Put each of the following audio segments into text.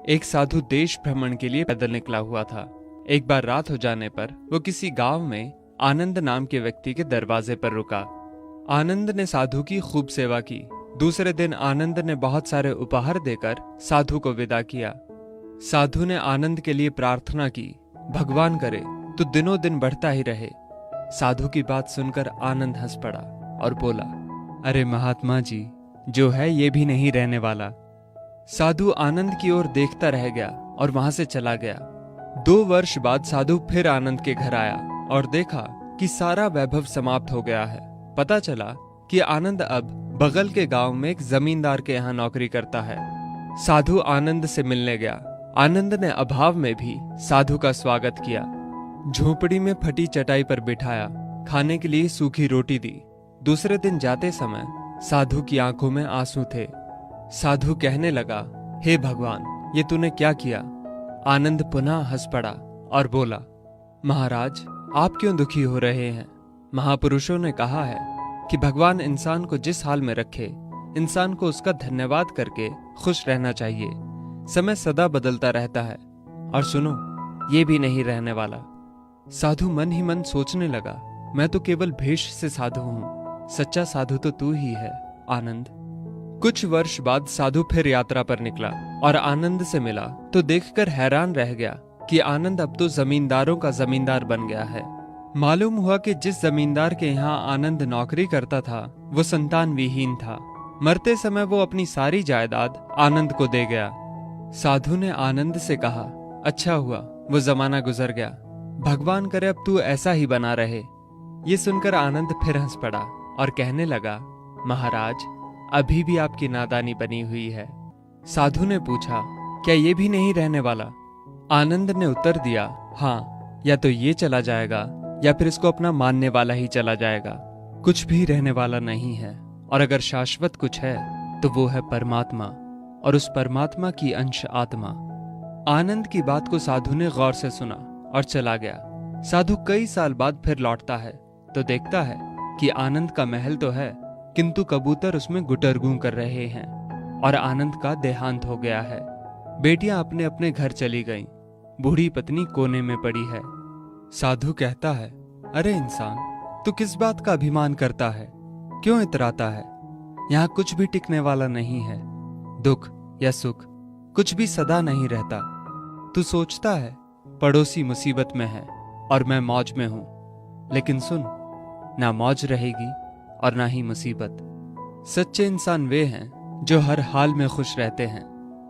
एक साधु देश भ्रमण के लिए पैदल निकला हुआ था। एक बार रात हो जाने पर वो किसी गांव में आनंद नाम के व्यक्ति के दरवाजे पर रुका। आनंद ने साधु की खूब सेवा की। दूसरे दिन आनंद ने बहुत सारे उपहार देकर साधु को विदा किया। साधु ने आनंद के लिए प्रार्थना की, भगवान करे तू दिनों दिन बढ़ता ही रहे। साधु की बात सुनकर आनंद हंस पड़ा और बोला, अरे महात्मा जी, जो है ये भी नहीं रहने वाला। साधु आनंद की ओर देखता रह गया और वहां से चला गया। 2 वर्ष बाद साधु फिर आनंद के घर आया और देखा कि सारा वैभव समाप्त हो गया है। पता चला कि आनंद अब बगल के गांव में एक जमींदार के यहाँ नौकरी करता है। साधु आनंद से मिलने गया। आनंद ने अभाव में भी साधु का स्वागत किया। झोपड़ी में फटी चटाई पर बिठाया, खाने के लिए सूखी रोटी दी। दूसरे दिन जाते समय साधु की आंखों में आंसू थे। साधु कहने लगा, हे भगवान, ये तूने क्या किया? आनंद पुनः हंस पड़ा और बोला, महाराज, आप क्यों दुखी हो रहे हैं? महापुरुषों ने कहा है कि भगवान इंसान को जिस हाल में रखे, इंसान को उसका धन्यवाद करके खुश रहना चाहिए। समय सदा बदलता रहता है और सुनो, ये भी नहीं रहने वाला। साधु मन ही मन सोचने लगा, मैं तो केवल भेष से साधु हूं, सच्चा साधु तो तू ही है आनंद। कुछ वर्ष बाद साधु फिर यात्रा पर निकला और आनंद से मिला तो देखकर हैरान रह गया कि आनंद अब तो जमींदारों का जमींदार बन गया है। मालूम हुआ कि जिस जमींदार के यहाँ आनंद नौकरी करता था वो संतान विहीन था। मरते समय वो अपनी सारी जायदाद आनंद को दे गया। साधु ने आनंद से कहा, अच्छा हुआ वो जमाना गुजर गया, भगवान करे अब तू ऐसा ही बना रहे। ये सुनकर आनंद फिर हंस पड़ा और कहने लगा, महाराज, अभी भी आपकी नादानी बनी हुई है। साधु ने पूछा, क्या ये भी नहीं रहने वाला? आनंद ने उत्तर दिया, हाँ, या तो ये चला जाएगा या फिर इसको अपना मानने वाला ही चला जाएगा। कुछ भी रहने वाला नहीं है, और अगर शाश्वत कुछ है तो वो है परमात्मा, और उस परमात्मा की अंश आत्मा। आनंद की बात को साधु ने गौर से सुना और चला गया। साधु कई साल बाद फिर लौटता है तो देखता है कि आनंद का महल तो है, किंतु कबूतर उसमें गुटरगू कर रहे हैं और आनंद का देहांत हो गया है। बेटियां अपने अपने घर चली गईं, बूढ़ी पत्नी कोने में पड़ी है। साधु कहता है, अरे इंसान, तू किस बात का अभिमान करता है? क्यों इतराता है? यहाँ कुछ भी टिकने वाला नहीं है। दुख या सुख कुछ भी सदा नहीं रहता। तू सोचता है पड़ोसी मुसीबत में है और मैं मौज में हूं, लेकिन सुन, ना मौज रहेगी और ना ही मुसीबत। सच्चे इंसान वे हैं जो हर हाल में खुश रहते हैं।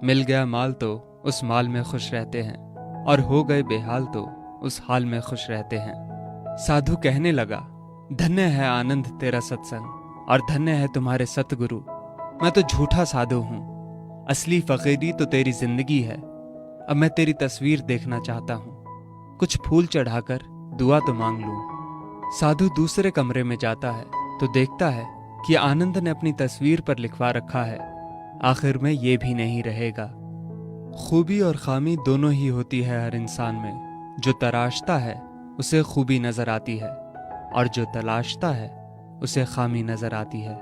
मिल गया माल तो उस माल में खुश रहते हैं, और हो गए बेहाल तो उस हाल में खुश रहते हैं। साधु कहने लगा, धन्य है आनंद तेरा सत्संग, और धन्य है तुम्हारे सतगुरु। मैं तो झूठा साधु हूं, असली फकीरी तो तेरी जिंदगी है। अब मैं तेरी तस्वीर देखना चाहता हूं, कुछ फूल चढ़ाकर दुआ तो मांग लूं। साधु दूसरे कमरे में जाता है तो देखता है कि आनंद ने अपनी तस्वीर पर लिखवा रखा है, आखिर में ये भी नहीं रहेगा। खूबी और खामी दोनों ही होती है हर इंसान में। जो तराशता है उसे खूबी नजर आती है, और जो तलाशता है उसे खामी नजर आती है।